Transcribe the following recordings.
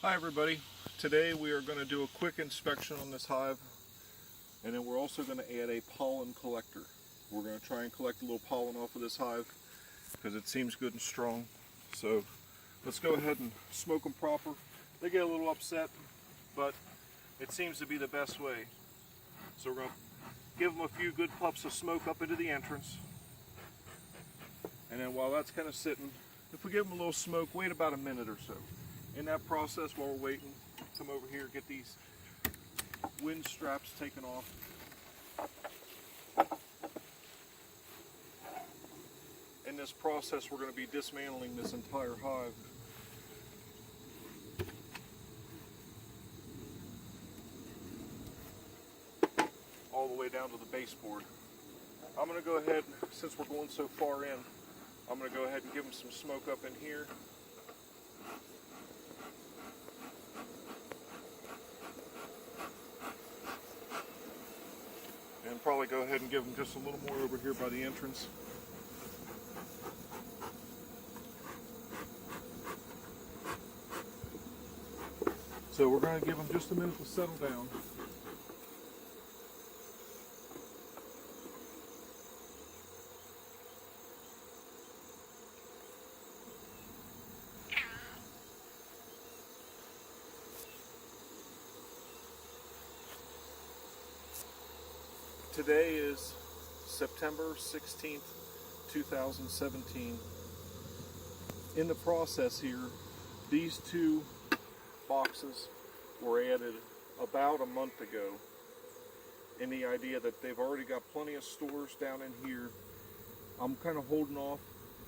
Hi everybody. Today we are going to do a quick inspection on this hive, and then we're also going to add a pollen collector. We're going to try and collect a little pollen off of this hive because it seems good and strong. So let's go ahead and smoke them proper. They get a little upset, but it seems to be the best way. So we're going to give them a few good puffs of smoke up into the entrance. And then while that's kind of sitting, if we give them a little smoke, wait about a minute or so. In that process, while we're waiting, come over here, get these wind straps taken off. In this process, we're going to be dismantling this entire hive. All the way down to the baseboard. I'm going to go ahead, since we're going so far in, I'm going to go ahead and give them some smoke up in here. And probably go ahead and give them just a little more over here by the entrance. So we're going to give them just a minute to settle down. Today is September 16th, 2017. In the process here, these two boxes were added about a month ago, in the idea that they've already got plenty of stores down in here. I'm kind of holding off,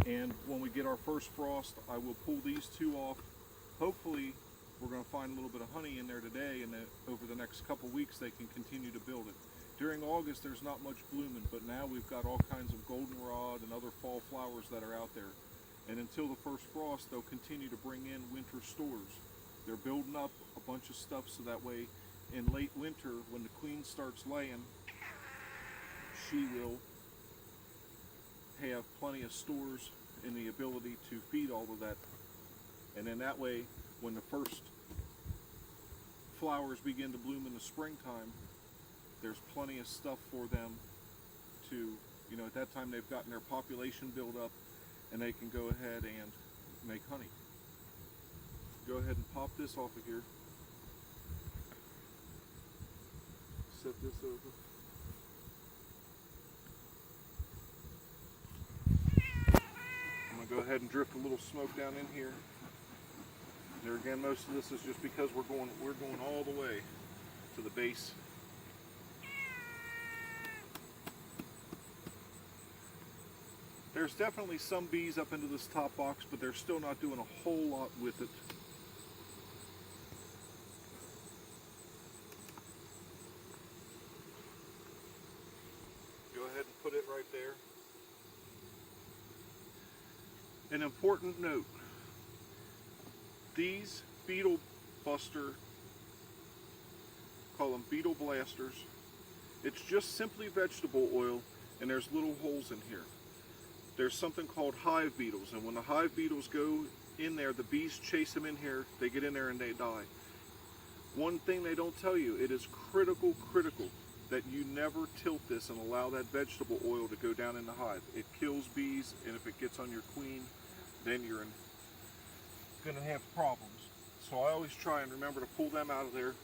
and when we get our first frost, I will pull these two off. Hopefully we're going to find a little bit of honey in there today, and over the next couple weeks they can continue to build it. During August there's not much blooming, but now we've got all kinds of goldenrod and other fall flowers that are out there. And until the first frost, they'll continue to bring in winter stores. They're building up a bunch of stuff so that way in late winter, when the queen starts laying, she will have plenty of stores and the ability to feed all of that. And then that way, when the first flowers begin to bloom in the springtime, there's plenty of stuff for them to, at that time they've gotten their population built up, and they can go ahead and make honey. Go ahead and pop this off of here. Set this over. I'm going to go ahead and drift a little smoke down in here. There again, most of this is just because we're going all the way to the base. There's definitely some bees up into this top box, but they're still not doing a whole lot with it. Go ahead and put it right there. An important note, these beetle buster, call them beetle blasters, it's just simply vegetable oil, and there's little holes in here. There's something called hive beetles, and when the hive beetles go in there, the bees chase them in here, they get in there and they die. One thing they don't tell you, it is critical that you never tilt this and allow that vegetable oil to go down in the hive. It kills bees, and if it gets on your queen, then you're going to have problems. So I always try and remember to pull them out of there.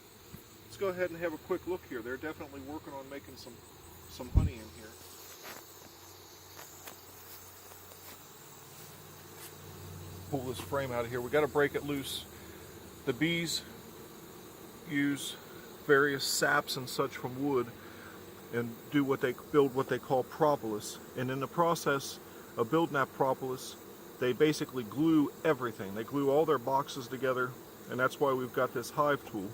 Let's go ahead and have a quick look here. They're definitely working on making some honey in here. Pull this frame out of here. We got to break it loose. The bees use various saps and such from wood and build what they call propolis. And in the process of building that propolis, they basically glue everything. They glue all their boxes together, and that's why we've got this hive tool.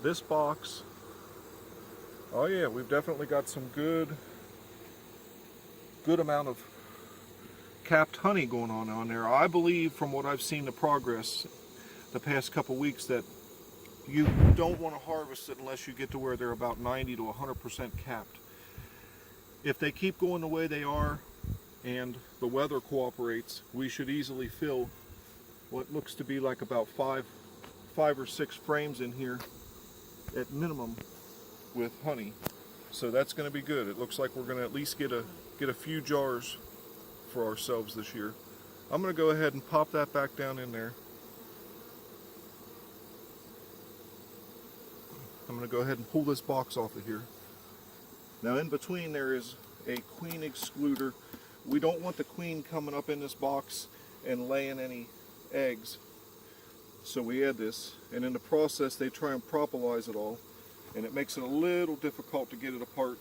This box, oh yeah, we've definitely got some good amount of capped honey going on there. I believe, from what I've seen the progress the past couple weeks, that you don't want to harvest it unless you get to where they're about 90 to 100% capped. If they keep going the way they are and the weather cooperates, we should easily fill what looks to be like about five or six frames in here at minimum with honey. So that's going to be good. It looks like we're going to at least get a few jars for ourselves this year. I'm going to go ahead and pop that back down in there. I'm going to go ahead and pull this box off of here. Now in between there is a queen excluder. We don't want the queen coming up in this box and laying any eggs. So we add this, and in the process they try and propolize it all, and it makes it a little difficult to get it apart.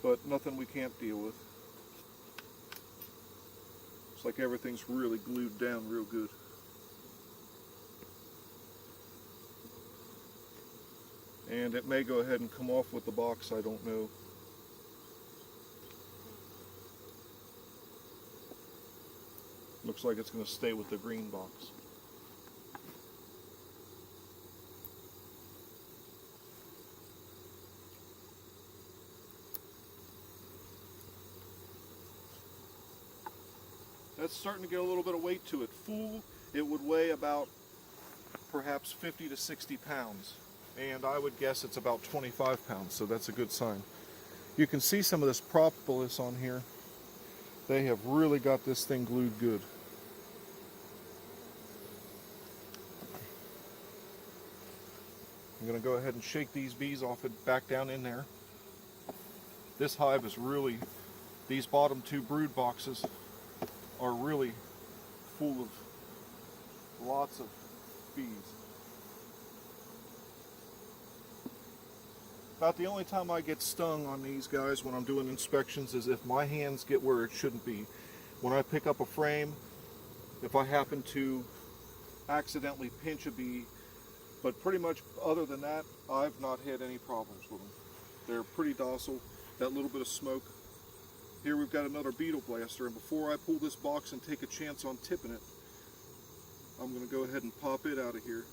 But nothing we can't deal with. It's like everything's really glued down real good. And it may go ahead and come off with the box, I don't know. Looks like it's going to stay with the green box. That's starting to get a little bit of weight to it. Full, it would weigh about perhaps 50 to 60 pounds. And I would guess it's about 25 pounds, so that's a good sign. You can see some of this propolis on here. They have really got this thing glued good. I'm going to go ahead and shake these bees off and back down in there. This hive is really, these bottom two brood boxes are really full of lots of bees. About the only time I get stung on these guys when I'm doing inspections is if my hands get where it shouldn't be. When I pick up a frame, if I happen to accidentally pinch a bee, but pretty much other than that, I've not had any problems with them. They're pretty docile. That little bit of smoke. Here we've got another beetle blaster, and before I pull this box and take a chance on tipping it, I'm going to go ahead and pop it out of here.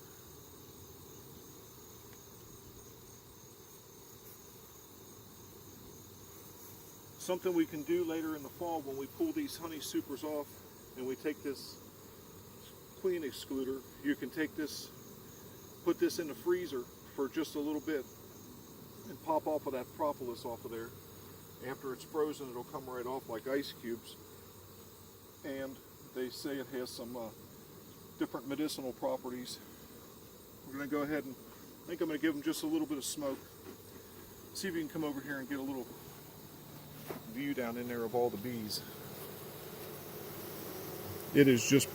Something we can do later in the fall when we pull these honey supers off and we take this queen excluder, you can take this, put this in the freezer for just a little bit and pop off of that propolis off of there. After it's frozen, it'll come right off like ice cubes. And they say it has some different medicinal properties. We're going to go ahead and, I think I'm going to give them just a little bit of smoke. See if you can come over here and get a little view down in there of all the bees. It is just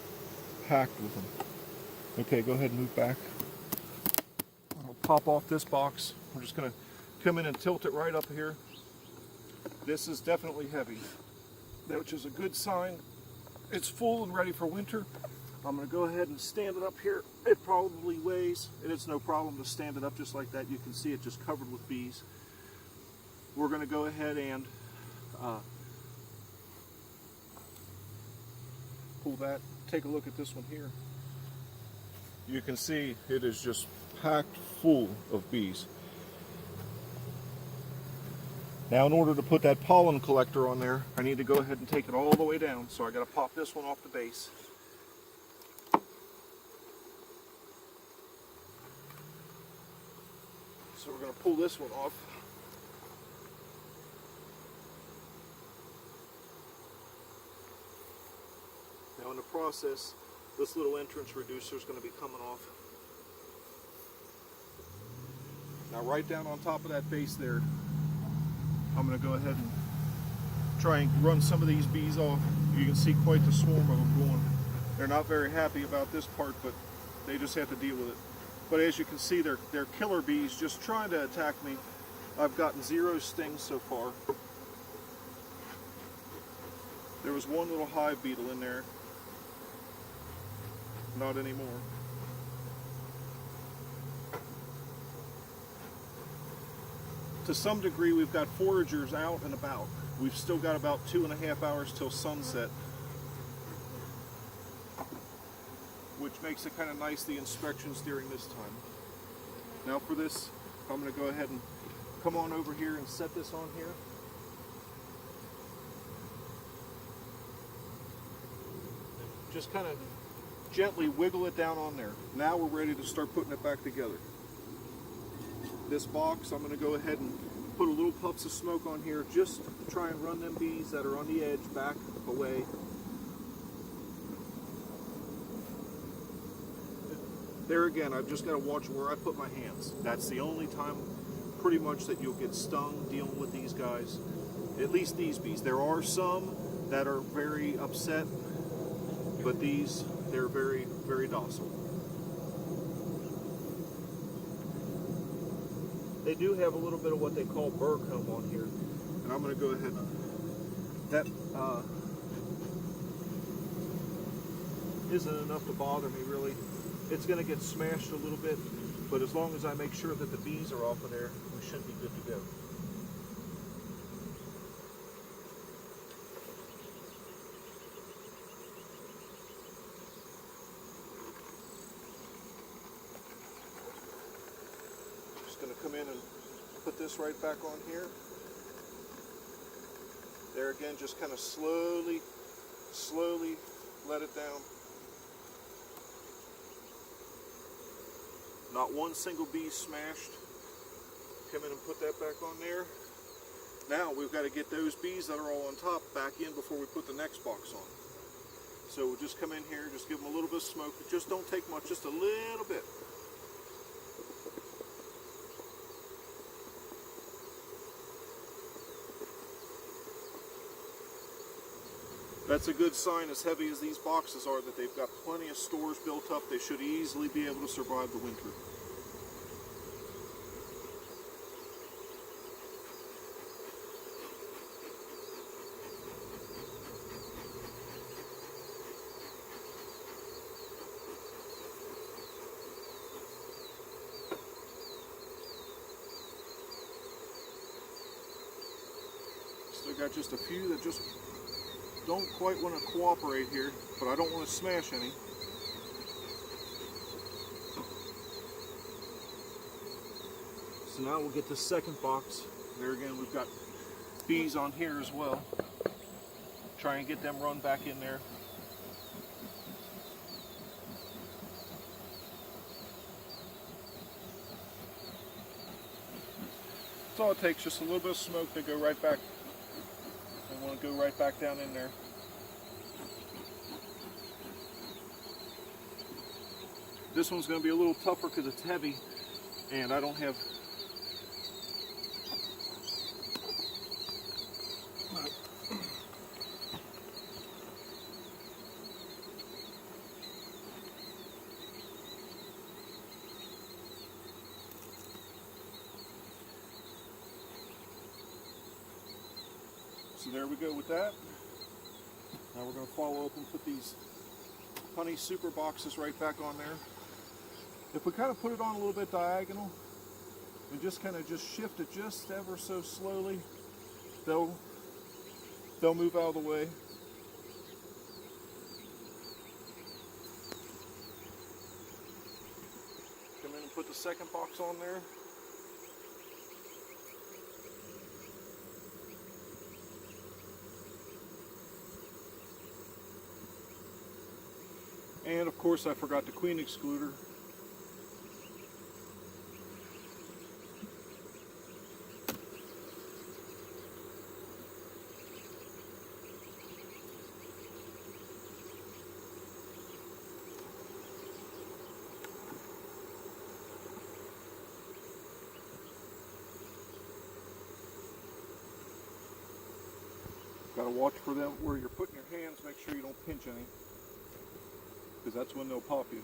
packed with them. Okay, go ahead and move back. I'll pop off this box. We're just going to come in and tilt it right up here. This is definitely heavy, which is a good sign. It's full and ready for winter. I'm going to go ahead and stand it up here. It probably weighs, and it's no problem to stand it up just like that. You can see it just covered with bees. We're going to go ahead and pull that. Take a look at this one here. You can see it is just packed full of bees. Now in order to put that pollen collector on there, I need to go ahead and take it all the way down. So I got to pop this one off the base. So we're going to pull this one off. Now in the process, this little entrance reducer is going to be coming off. Now right down on top of that base there, I'm going to go ahead and try and run some of these bees off. You can see quite the swarm of them going. They're not very happy about this part, but they just have to deal with it. But as you can see, they're killer bees just trying to attack me. I've gotten 0 stings so far. There was one little hive beetle in there. Not anymore. To some degree, we've got foragers out and about. We've still got about 2.5 hours till sunset, which makes it kind of nice, the inspections during this time. Now for this, I'm going to go ahead and come on over here and set this on here. just kind of gently wiggle it down on there. Now we're ready to start putting it back together. This box, I'm going to go ahead and put a little puffs of smoke on here just to try and run them bees that are on the edge back away. There again, I've just got to watch where I put my hands. That's the only time pretty much that you'll get stung dealing with these guys. At least these bees. There are some that are very upset, but these, they're very, very docile. They do have a little bit of what they call burr comb on here, and I'm going to go ahead and that isn't enough to bother me really. It's going to get smashed a little bit, but as long as I make sure that the bees are off of there, we should be good to go. Just going to come in and put this right back on here. There again, just kind of slowly let it down. Not one single bee smashed. Come in and put that back on there. Now we've got to get those bees that are all on top back in before we put the next box on. So we'll just come in here, just give them a little bit of smoke. Just don't take much, just a little bit. That's a good sign, as heavy as these boxes are, that they've got plenty of stores built up. They should easily be able to survive the winter. Still got just a few that just don't quite want to cooperate here, but I don't want to smash any. So now we'll get the second box. There again, we've got bees on here as well. Try and get them run back in there. That's all it takes, just a little bit of smoke to go right back. I want to go right back down in there. This one's going to be a little tougher because it's heavy and I don't have So there we go with that. Now we're going to follow up and put these honey super boxes right back on there. If we kind of put it on a little bit diagonal and just kind of just shift it just ever so slowly, they'll move out of the way. Come in and put the second box on there. And of course I forgot the queen excluder. Got to watch for them where you're putting your hands, make sure you don't pinch any, because that's when they'll pop you.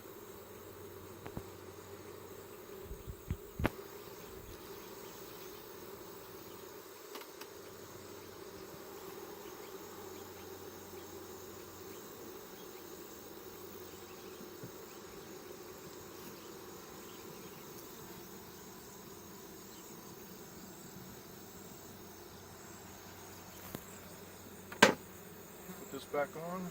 Put this back on.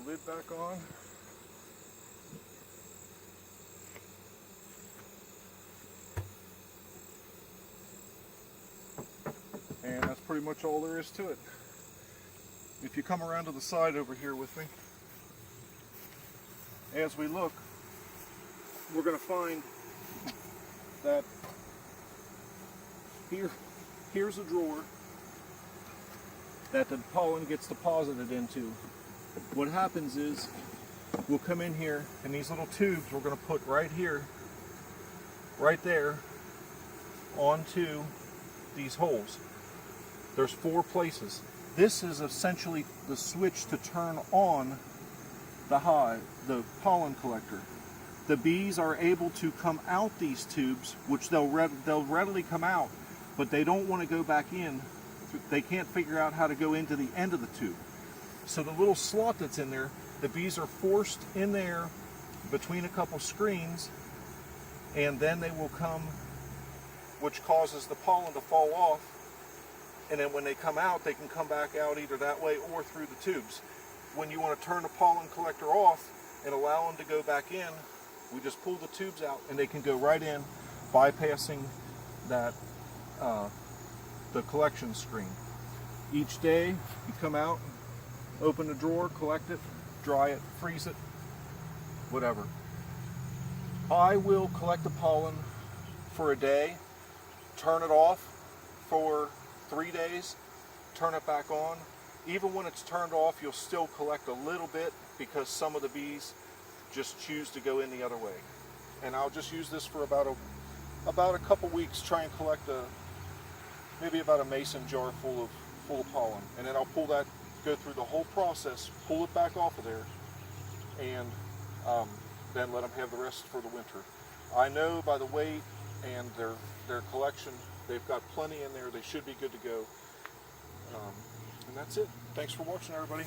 Lid back on. pretty much all there is to it. If you come around to the side over here with me, as we look, we're going to find that here's a drawer that the pollen gets deposited into. What happens is we'll come in here, and these little tubes we're going to put right here, right there, onto these holes. There's 4 places. This is essentially the switch to turn on the hive, the pollen collector. The bees are able to come out these tubes, which they'll readily come out, but they don't want to go back in. They can't figure out how to go into the end of the tube. So the little slot that's in there, the bees are forced in there between a couple screens, and then they will come, which causes the pollen to fall off, and then when they come out, they can come back out either that way or through the tubes. When you want to turn the pollen collector off and allow them to go back in, we just pull the tubes out and they can go right in, bypassing that the collection screen. Each day you come out, open the drawer, collect it, dry it, freeze it, whatever. I will collect the pollen for a day, turn it off for 3 days, turn it back on. Even when it's turned off, you'll still collect a little bit because some of the bees just choose to go in the other way. And I'll just use this for about a couple weeks, try and collect maybe about a mason jar full of pollen. And then I'll pull that, go through the whole process, pull it back off of there, and then let them have the rest for the winter. I know by the weight and their collection, they've got plenty in there. They should be good to go. And that's it. Thanks for watching, everybody.